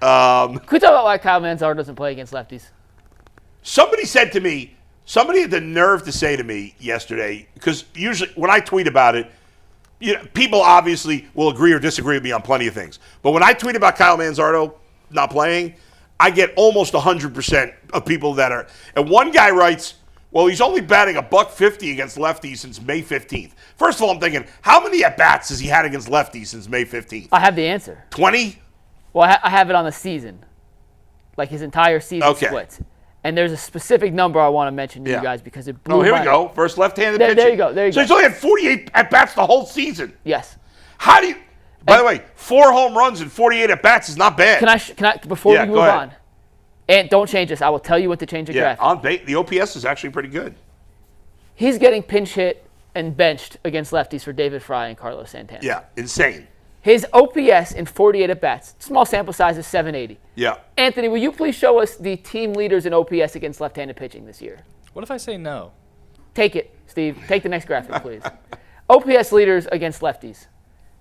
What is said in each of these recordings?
Can we talk about why Kyle Manzardo doesn't play against lefties? Somebody said to me, somebody had the nerve to say to me yesterday, because usually when I tweet about it, people obviously will agree or disagree with me on plenty of things. But when I tweet about Kyle Manzardo not playing, I get almost 100% of people that are. And one guy writes, well, he's only batting $150 against lefties since May 15th. First of all, I'm thinking, how many at-bats has he had against lefties since May 15th? I have the answer. 20? Well, I have it on the season, like his entire season splits. And there's a specific number I want to mention to you guys because it blew here we go. First left-handed pitching. There you go. So he's only had 48 at-bats the whole season. Yes. How do you... By the way, 4 home runs and 48 at-bats is not bad. Can I before we move on, and don't change this, I will tell you when to change the graphic. The OPS is actually pretty good. He's getting pinch hit and benched against lefties for David Fry and Carlos Santana. Yeah, insane. His OPS in 48 at-bats, small sample size is 780. Yeah. Anthony, will you please show us the team leaders in OPS against left-handed pitching this year? What if I say no? Take it, Steve. Take the next graphic, please. OPS leaders against lefties.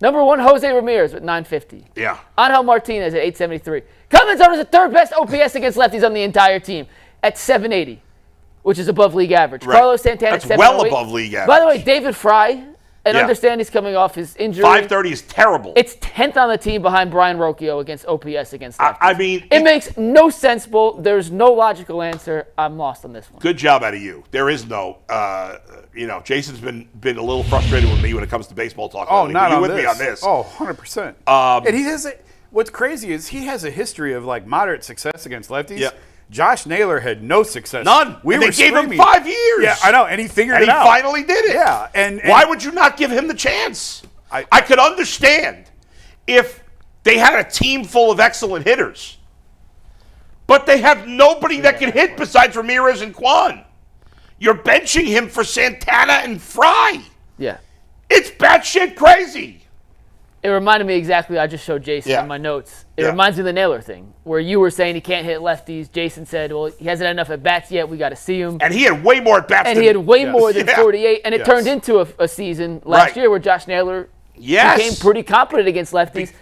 Number 1, Jose Ramirez with 950. Yeah. Angel Martinez at 873. Kyle Manzardo is the third best OPS against lefties on the entire team at 780, which is above league average. Right. Carlos Santana at 708. Well above league average. By the way, David Fry, and understand he's coming off his injury. 530 is terrible. It's 10th on the team behind Brian Rocchio against OPS against lefties. I mean, it makes no sense, Bull. There's no logical answer. I'm lost on this one. Good job out of you. There is no, Jason's been a little frustrated with me when it comes to baseball talk. Oh, not on with this. Me on this. Oh, 100%. And he has what's crazy is he has a history of like moderate success against lefties. Yeah. Josh Naylor had no success. None. They gave him 5 years. Yeah, I know, and he figured it out. And he finally did it. Yeah. And why would you not give him the chance? I could understand if they had a team full of excellent hitters. But they have nobody that can hit besides Ramirez and Quan. You're benching him for Santana and Fry. Yeah. It's batshit crazy. It reminded me exactly, I just showed Jason in my notes. It reminds me of the Naylor thing, where you were saying he can't hit lefties. Jason said, well, he hasn't had enough at-bats yet. We got to see him. And he had way more at-bats And he had way more than 48. And it turned into a season last year where Josh Naylor became pretty competent against lefties.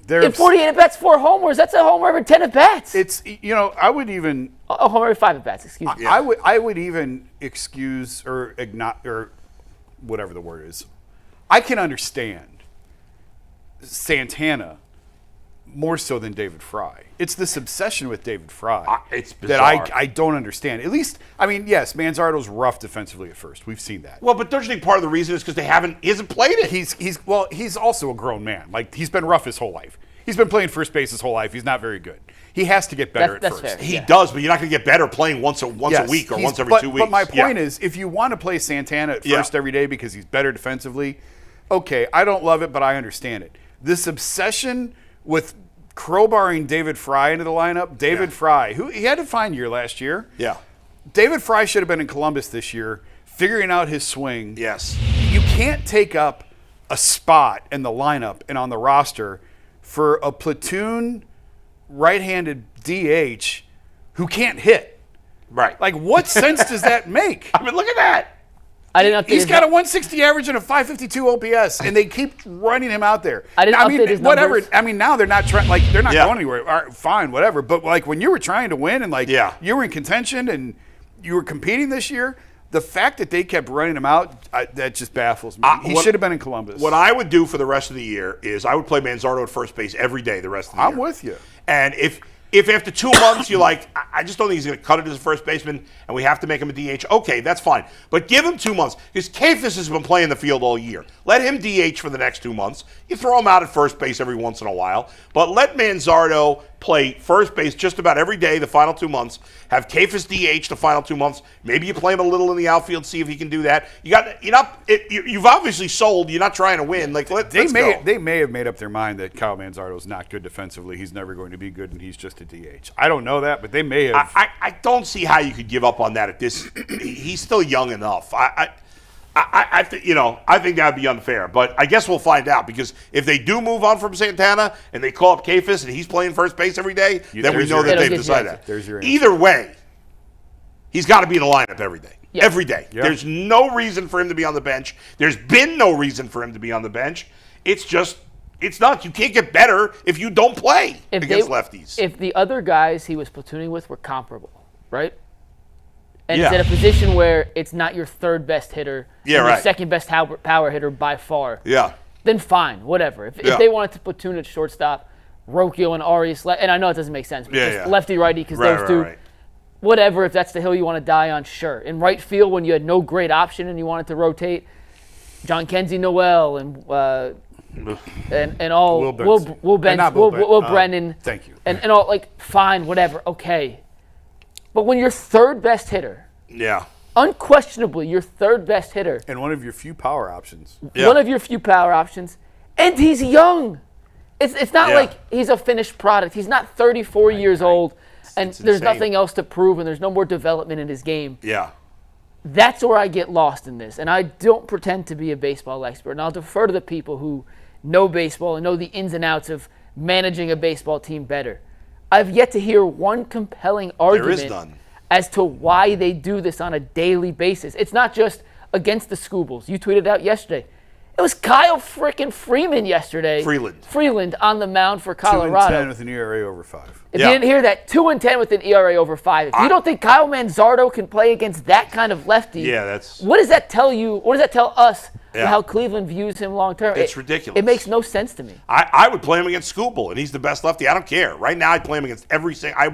In 48 at-bats, 4 homers. That's a homer every 10 at-bats. It's, I would even... A homer every 5 at-bats, excuse me. I would even excuse or whatever the word is. I can understand Santana more so than David Fry. It's this obsession with David Fry it's bizarre. that I don't understand. At least, I mean, yes, Manzardo's rough defensively at first. We've seen that. Well, but don't you think part of the reason is because he hasn't played it? He's also a grown man. Like, he's been rough his whole life. He's been playing first base his whole life. He's not very good. He has to get better at first. Fair. He does, but you're not going to get better playing once a week or once every 2 weeks. But my point is, if you want to play Santana at first every day because he's better defensively, okay, I don't love it, but I understand it. This obsession with crowbarring David Fry into the lineup, David Fry, who he had a fine year last year. Yeah. David Fry should have been in Columbus this year, figuring out his swing. Yes. You can't take up a spot in the lineup and on the roster for a platoon right-handed DH who can't hit. Right. Like, what sense does that make? I mean, look at that. He's got a 160 average and a 552 OPS, and they keep running him out there. I mean, whatever. Numbers. I mean, now they're not trying. Like, they're not going anywhere. All right, fine, whatever. But like when you were trying to win and you were in contention and you were competing this year, the fact that they kept running him out, that just baffles me. He should have been in Columbus. What I would do for the rest of the year is I would play Manzardo at first base every day the rest of the year. I'm with you. And if after 2 months you're like, I just don't think he's going to cut it as a first baseman and we have to make him a DH, okay, that's fine. But give him 2 months because Kafis has been playing the field all year. Let him DH for the next 2 months. You throw him out at first base every once in a while. But let Manzardo play first base just about every day the final 2 months. Have Kafis DH the final 2 months. Maybe you play him a little in the outfield, see if he can do that. You've obviously sold. You're not trying to win. Like They may have made up their mind that Kyle Manzardo is not good defensively. He's never going to be good, and he's just a DH. I don't know that, but they may have. I don't see how you could give up on that at this. He's still young enough. I think that would be unfair, but I guess we'll find out because if they do move on from Santana and they call up Kafis and he's playing first base every day, then we know that they've decided that. There's your answer. Either way, he's got to be in the lineup every day. Yep. Every day. Yep. There's no reason for him to be on the bench. There's been no reason for him to be on the bench. It's just It's not. You can't get better if you don't play against lefties. If the other guys he was platooning with were comparable, right? And it's at a position where it's not your third best hitter, your second best power hitter by far. Yeah. Then fine, whatever. If they wanted to platoon at shortstop, Rocchio and Arias, and I know it doesn't make sense, but just lefty righty because those two. Right. Whatever, if that's the hill you want to die on, sure. In right field, when you had no great option and you wanted to rotate, John Kenzie Noel and all Will Brennan. Thank you. And all, like, fine, whatever, okay. But when your third best hitter, unquestionably your third best hitter, and one of your few power options, and he's young. It's not like he's a finished product. He's not 34 years old, and there's nothing else to prove, and there's no more development in his game. Yeah. That's where I get lost in this, and I don't pretend to be a baseball expert, and I'll defer to the people who know baseball and know the ins and outs of managing a baseball team better. I've yet to hear one compelling argument as to why they do this on a daily basis. It's not just against the Scoobles. You tweeted out yesterday. It was Kyle frickin' Freeland yesterday. Freeland on the mound for Colorado. 2-10 with an ERA over 5. If you didn't hear that, 2-10 with an ERA over 5. If you don't think Kyle Manzardo can play against that kind of lefty, what does that tell you? What does that tell us how Cleveland views him long term? It's ridiculous. It makes no sense to me. I would play him against Scooble, and he's the best lefty. I don't care. Right now, I'd play him against every single. I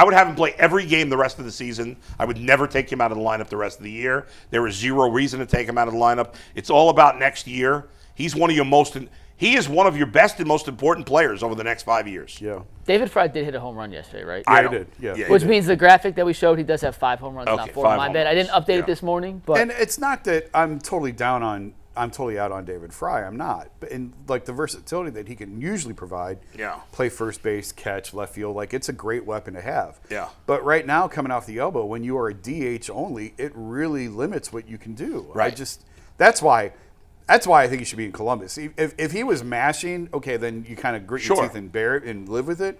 would have him play every game the rest of the season. I would never take him out of the lineup the rest of the year. There is zero reason to take him out of the lineup. It's all about next year. He's one of your most. He is one of your best and most important players over the next 5 years. Yeah. David Fry did hit a home run yesterday, right? I did. Yeah. Which means the graphic that we showed, he does have 5 home runs, not 4. My bad. I didn't update it this morning, but and it's not that I'm totally out on David Fry. I'm not. But in like the versatility that he can usually provide. Yeah. Play first base, catch, left field. Like it's a great weapon to have. Yeah. But right now, coming off the elbow, when you are a DH only, it really limits what you can do. Right. That's why I think he should be in Columbus. If he was mashing, okay, then you kind of grit your teeth and bear it and live with it.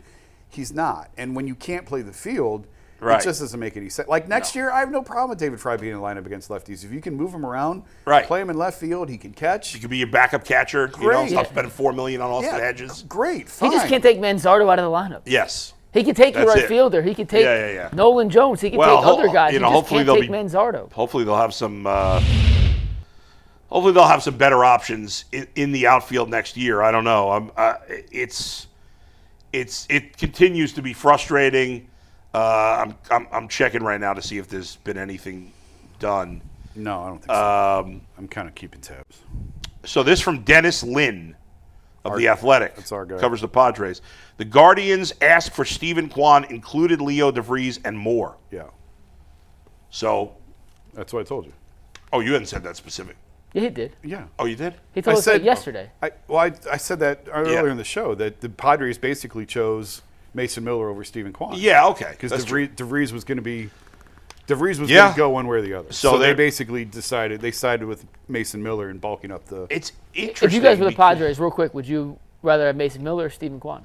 He's not. And when you can't play the field, it just doesn't make any sense. Like next year, I have no problem with David Fry being in the lineup against lefties. If you can move him around, play him in left field, he can catch. He could be your backup catcher. Great. Stop spending $4 million on Austin Hedges. Great, fine. He just can't take Manzardo out of the lineup. Yes. He can take your right fielder. He can take Nolan Jones. He can take other guys. He just can't take Manzardo. Hopefully they'll have some Hopefully they'll have some better options in the outfield next year. I don't know. It continues to be frustrating. I'm checking right now to see if there's been anything done. No, I don't think so. I'm kind of keeping tabs. So this from Dennis Lynn of The Athletic. That's our guy. Covers the Padres. The Guardians asked for Stephen Quan, included Leo DeVries, and more. Yeah. So. That's what I told you. Oh, you hadn't said that specific. Yeah, he did. Yeah. Oh, you did? He told us that yesterday. I said that earlier in the show, that the Padres basically chose Mason Miller over Stephen Quan. Yeah, okay. Because DeVries was going to go one way or the other. So they basically sided with Mason Miller and bulking up the. It's interesting. If you guys were the Padres, real quick, would you rather have Mason Miller or Stephen Quan?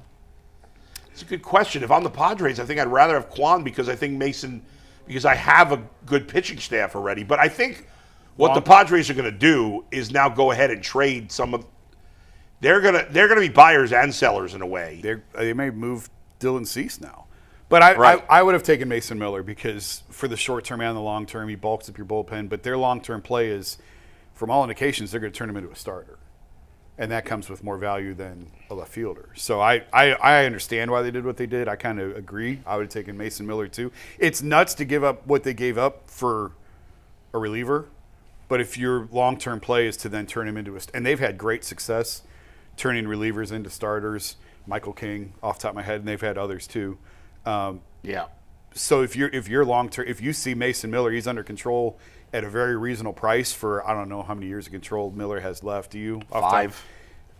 It's a good question. If I'm the Padres, I think I'd rather have Quan because I have a good pitching staff already. But I think what the Padres are going to do is now go ahead and trade some of. They're gonna be buyers and sellers in a way. They may move Dylan Cease now, but I would have taken Mason Miller because for the short term and the long term, he bulks up your bullpen. But their long term play is, from all indications, they're going to turn him into a starter, and that comes with more value than a left fielder. So I understand why they did what they did. I kind of agree. I would have taken Mason Miller too. It's nuts to give up what they gave up for a reliever. But if your long-term play is to then turn him into and they've had great success turning relievers into starters. Michael King, off the top of my head, and they've had others too. So if you're long-term, if you see Mason Miller, he's under control at a very reasonable price for I don't know how many years of control Miller has left. Do you? 5.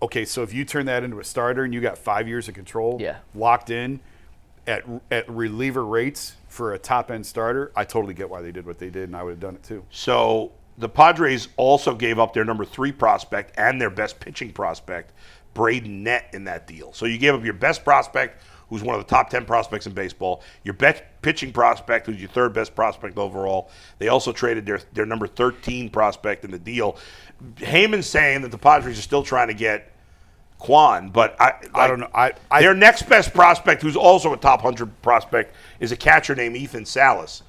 Okay, so if you turn that into a starter and you got 5 years of control, locked in at reliever rates for a top-end starter, I totally get why they did what they did, and I would have done it too. So the Padres also gave up their number 3 prospect and their best pitching prospect, Braden Nett, in that deal. So you gave up your best prospect, who's one of the top 10 prospects in baseball, your best pitching prospect, who's your third best prospect overall. They also traded their number 13 prospect in the deal. Heyman's saying that the Padres are still trying to get Quan, but I don't know. Their next best prospect, who's also a top 100 prospect, is a catcher named Ethan Salas.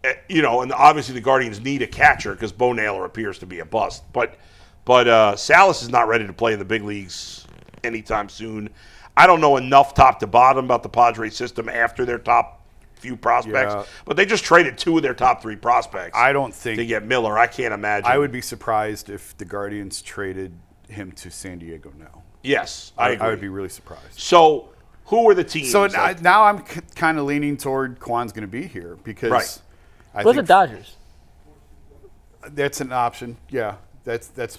And obviously the Guardians need a catcher because Bo Naylor appears to be a bust. But Salas is not ready to play in the big leagues anytime soon. I don't know enough top to bottom about the Padres system after their top few prospects, but they just traded 2 of their top 3 prospects. I don't think to get Miller. I can't imagine. I would be surprised if the Guardians traded him to San Diego now. Yes, I agree. I would be really surprised. So, who are the teams? So now I'm kind of leaning toward Quan's going to be here because I What's think the Dodgers? That's an option. Yeah, that's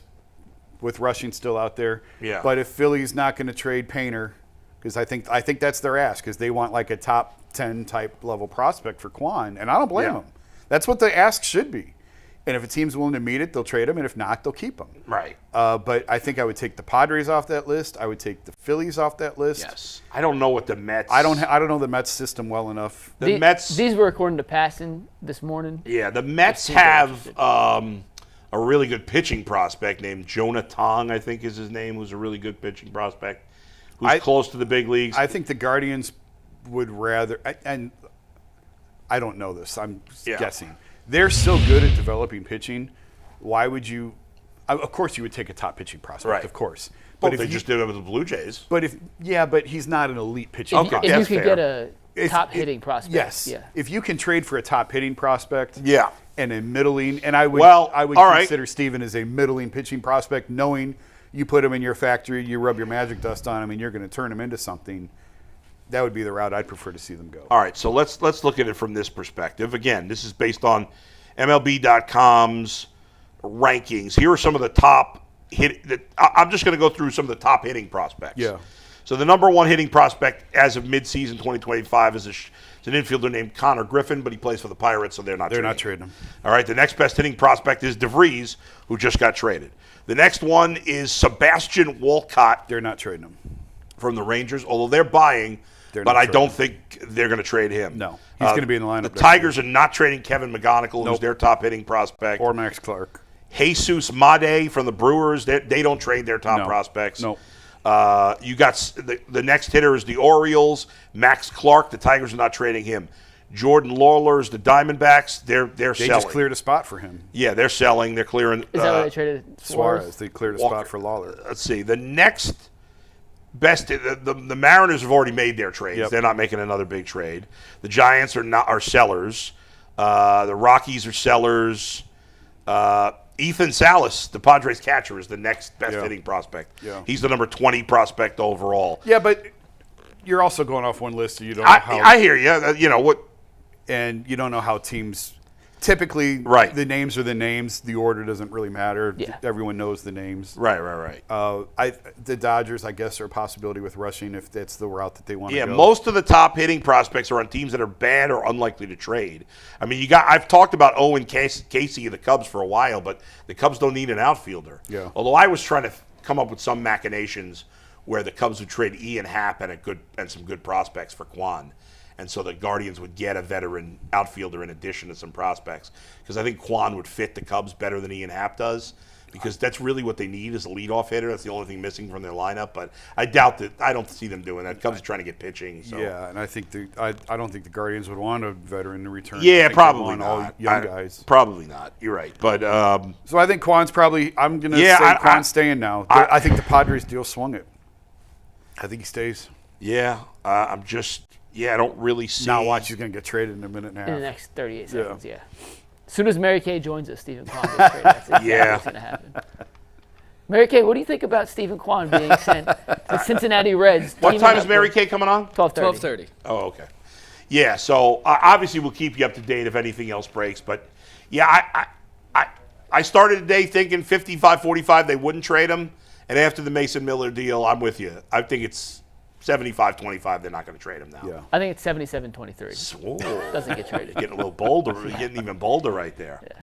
with Rushing still out there. Yeah. But if Philly's not going to trade Painter, because I think that's their ask, because they want like a top 10 type level prospect for Quan, and I don't blame them. That's what the ask should be. And if a team's willing to meet it, they'll trade him, and if not, they'll keep him. Right. But I think I would take the Padres off that list. I would take the Phillies off that list. Yes. I don't know what the Mets. I don't know the Mets system well enough. The Mets. These were according to Passan this morning. Yeah, the Mets have a really good pitching prospect named Jonah Tong, I think is his name, who's a really good pitching prospect, who's close to the big leagues. I think the Guardians would rather, and I don't know this, I'm guessing. They're so good at developing pitching. Why would you? Of course, you would take a top pitching prospect, right? Of course. But they just did it with the Blue Jays. But but he's not an elite pitching prospect. If you could get a top hitting prospect, yes. Yeah. If you can trade for a top hitting prospect, yeah, and a middling, and I would consider Steven as a middling pitching prospect, knowing you put him in your factory, you rub your magic dust on him, and you're going to turn him into something. That would be the route I'd prefer to see them go. All right, so let's look at it from this perspective. Again, this is based on MLB.com's rankings. Here are some of the top I'm just going to go through some of the top hitting prospects. Yeah. So the number 1 hitting prospect as of midseason 2025 is an infielder named Connor Griffin, but he plays for the Pirates, so they're not trading him. All right, the next best hitting prospect is DeVries, who just got traded. The next one is Sebastian Walcott. They're not trading him. From the Rangers, although they're buying, but I don't think they're going to trade him. No, he's going to be in the lineup. The Tigers are not trading Kevin McGonigal, who's their top hitting prospect. Or Max Clark. Jesus Made from the Brewers, they don't trade their top prospects. No. You got the next hitter is the Orioles, Max Clark. The Tigers are not trading him. Jordan Lawler's the Diamondbacks. They're selling. They just cleared a spot for him. Yeah, they're selling. They're clearing. Is that what they traded Suarez? They cleared a spot for Lawler. Let's see. The next best, the Mariners have already made their trades. Yep. They're not making another big trade. The Giants are sellers. The Rockies are sellers. Ethan Salas, the Padres catcher, is the next best hitting prospect. Yeah. He's the number 20 prospect overall. Yeah, but you're also going off one list, so you don't know how. I hear you. You know what? And you don't know how teams. Typically, the names are the names. The order doesn't really matter. Yeah. Everyone knows the names. Right. The Dodgers, I guess, are a possibility with Rushing if that's the route that they want to go. Yeah, most of the top hitting prospects are on teams that are bad or unlikely to trade. I mean, I've talked about Owen Casey of the Cubs for a while, but the Cubs don't need an outfielder. Yeah. Although I was trying to come up with some machinations where the Cubs would trade Ian Happ and some good prospects for Quan. And so the Guardians would get a veteran outfielder in addition to some prospects. Because I think Quan would fit the Cubs better than Ian Happ does. Because that's really what they need is a leadoff hitter. That's the only thing missing from their lineup. But I doubt that. I don't see them doing that. Cubs are trying to get pitching. So. Yeah, and I think I don't think the Guardians would want a veteran to return. Yeah, probably not. All young guys. Probably not. You're right. But so I think Quan's probably. I'm going to say Quan's staying now. I think the Padres deal swung it. I think he stays. Yeah, I'm just. Yeah, I don't really see. Now watch, he's going to get traded in a minute and a half. In the next 38 seconds, yeah. As soon as Mary Kay joins us, Stephen Quan gets traded. That's exactly what's going to happen. Mary Kay, what do you think about Stephen Quan being sent to Cincinnati Reds? What time is Mary Kay coming on? 12:30. Oh, okay. Yeah, so obviously we'll keep you up to date if anything else breaks. But, yeah, I started today thinking 55-45 they wouldn't trade him. And after the Mason Miller deal, I'm with you. I think it's 75-25, they're not going to trade him now. Yeah. I think it's 77-23. Whoa. Doesn't get traded. Getting a little bolder. Getting even bolder right there. Yeah.